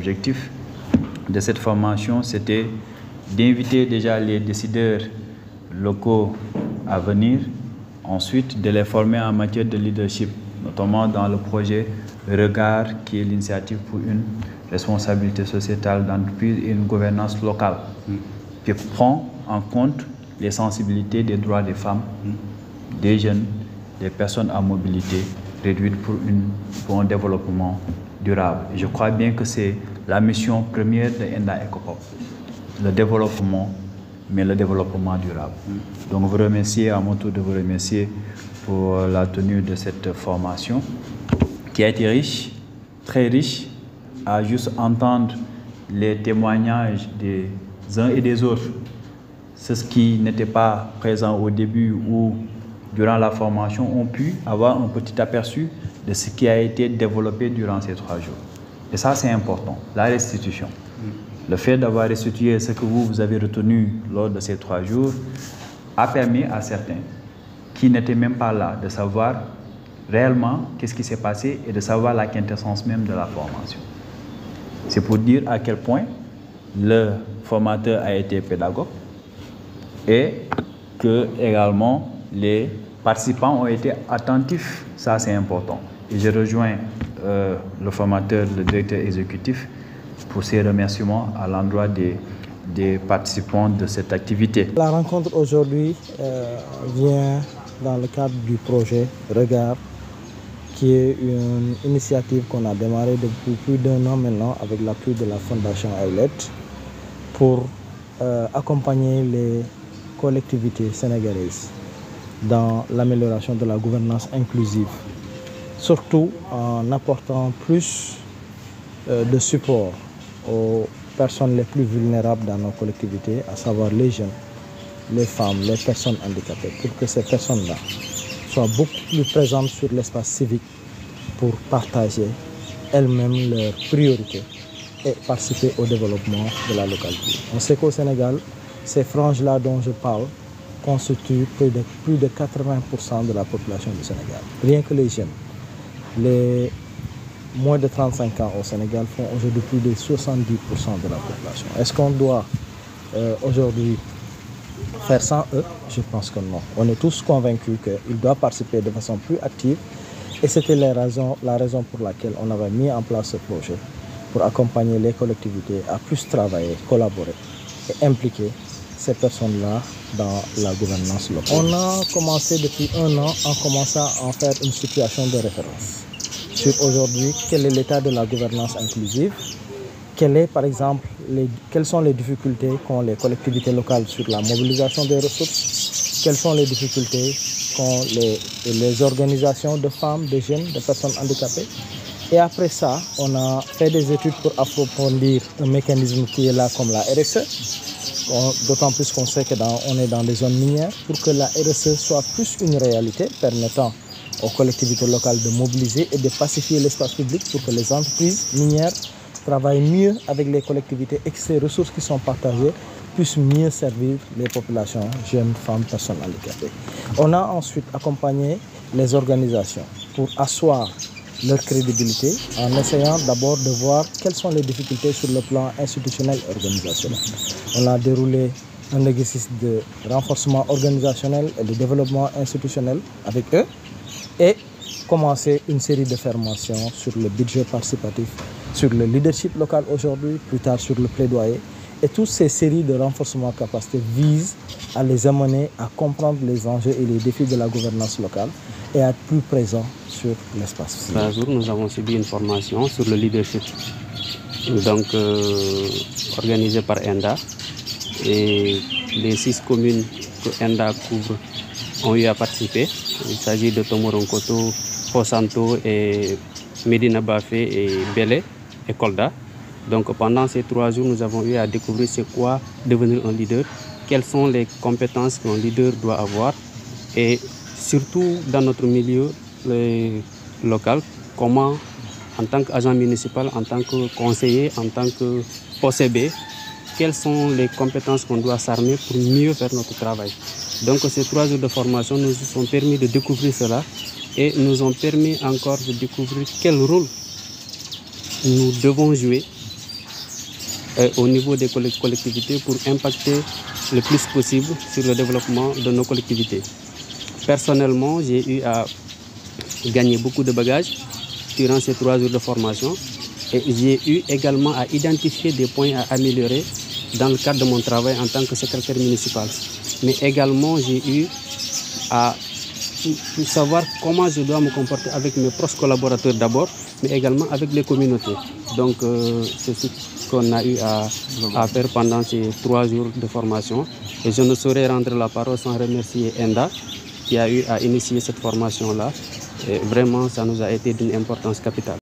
L'objectif de cette formation, c'était d'inviter déjà les décideurs locaux à venir, ensuite de les former en matière de leadership, notamment dans le projet Regard, qui est l'initiative pour une responsabilité sociétale d'entreprise et une gouvernance locale, qui prend en compte les sensibilités des droits des femmes, des jeunes, des personnes à mobilité réduite pour un développement durable. Et je crois bien que c'est la mission première de Enda Ecopop, le développement, mais le développement durable. Donc vous remercier, à mon tour de vous remercier pour la tenue de cette formation qui a été riche, très riche, à juste entendre les témoignages des uns et des autres. Ceux qui n'étaient pas présents au début ou durant la formation ont pu avoir un petit aperçu de ce qui a été développé durant ces 3 jours. Et ça, c'est important, la restitution. Le fait d'avoir restitué ce que vous avez retenu lors de ces 3 jours a permis à certains qui n'étaient même pas là de savoir réellement qu'est-ce qui s'est passé et de savoir la quintessence même de la formation. C'est pour dire à quel point le formateur a été pédagogue et que également les participants ont été attentifs. Ça, c'est important. Et je rejoins le formateur, le directeur exécutif, pour ses remerciements à l'endroit des participants de cette activité. La rencontre aujourd'hui vient dans le cadre du projet Regard, qui est une initiative qu'on a démarrée depuis plus d'1 an maintenant avec l'appui de la Fondation Eyelet pour accompagner les collectivités sénégalaises dans l'amélioration de la gouvernance inclusive, surtout en apportant plus de support aux personnes les plus vulnérables dans nos collectivités, à savoir les jeunes, les femmes, les personnes handicapées, pour que ces personnes-là soient beaucoup plus présentes sur l'espace civique pour partager elles-mêmes leurs priorités et participer au développement de la localité. On sait qu'au Sénégal, ces franges-là dont je parle constituent plus de 80% de la population du Sénégal. Rien que les jeunes, les moins de 35 ans au Sénégal font aujourd'hui plus de 70% de la population. Est-ce qu'on doit aujourd'hui faire sans eux? Je pense que non. On est tous convaincus qu'ils doivent participer de façon plus active et c'était la raison pour laquelle on avait mis en place ce projet pour accompagner les collectivités à plus travailler, collaborer et impliquer ces personnes-là dans la gouvernance locale. On a commencé depuis 1 an en commençant à en faire une situation de référence sur aujourd'hui quel est l'état de la gouvernance inclusive, quelles sont les difficultés qu'ont les collectivités locales sur la mobilisation des ressources, quelles sont les difficultés qu'ont les organisations de femmes, de jeunes, de personnes handicapées. Et après ça, on a fait des études pour approfondir un mécanisme qui est là comme la RSE, d'autant plus qu'on sait qu'on est dans des zones minières, pour que la RSE soit plus une réalité permettant aux collectivités locales de mobiliser et de pacifier l'espace public pour que les entreprises minières travaillent mieux avec les collectivités et que ces ressources qui sont partagées puissent mieux servir les populations, jeunes, femmes, personnes handicapées. On a ensuite accompagné les organisations pour asseoir leur crédibilité en essayant d'abord de voir quelles sont les difficultés sur le plan institutionnel et organisationnel. On a déroulé un exercice de renforcement organisationnel et de développement institutionnel avec eux et commencé une série de formations sur le budget participatif, sur le leadership local aujourd'hui, plus tard sur le plaidoyer. Et toutes ces séries de renforcement de capacité visent à les amener à comprendre les enjeux et les défis de la gouvernance locale et à être plus présents sur l'espace. Un jour, nous avons subi une formation sur le leadership, donc organisée par ENDA. Et les 6 communes que ENDA couvre ont eu à participer. Il s'agit de Tomoronkoto, Posanto et Medina Bafé et Bélé et Kolda. Donc pendant ces 3 jours, nous avons eu à découvrir c'est quoi devenir un leader, quelles sont les compétences qu'un leader doit avoir et surtout dans notre milieu local, comment en tant qu'agent municipal, en tant que conseiller, en tant que OCB, quelles sont les compétences qu'on doit s'armer pour mieux faire notre travail. Donc ces 3 jours de formation nous ont permis de découvrir cela et nous ont permis encore de découvrir quel rôle nous devons jouer au niveau des collectivités pour impacter le plus possible sur le développement de nos collectivités. Personnellement, j'ai eu à gagner beaucoup de bagages durant ces 3 jours de formation et j'ai eu également à identifier des points à améliorer dans le cadre de mon travail en tant que secrétaire municipal. Mais également, j'ai eu à savoir comment je dois me comporter avec mes proches collaborateurs d'abord, mais également avec les communautés. Donc, c'est ce qu'on a eu à faire pendant ces 3 jours de formation. Et je ne saurais rendre la parole sans remercier ENDA qui a eu à initier cette formation-là. Et vraiment, ça nous a été d'une importance capitale.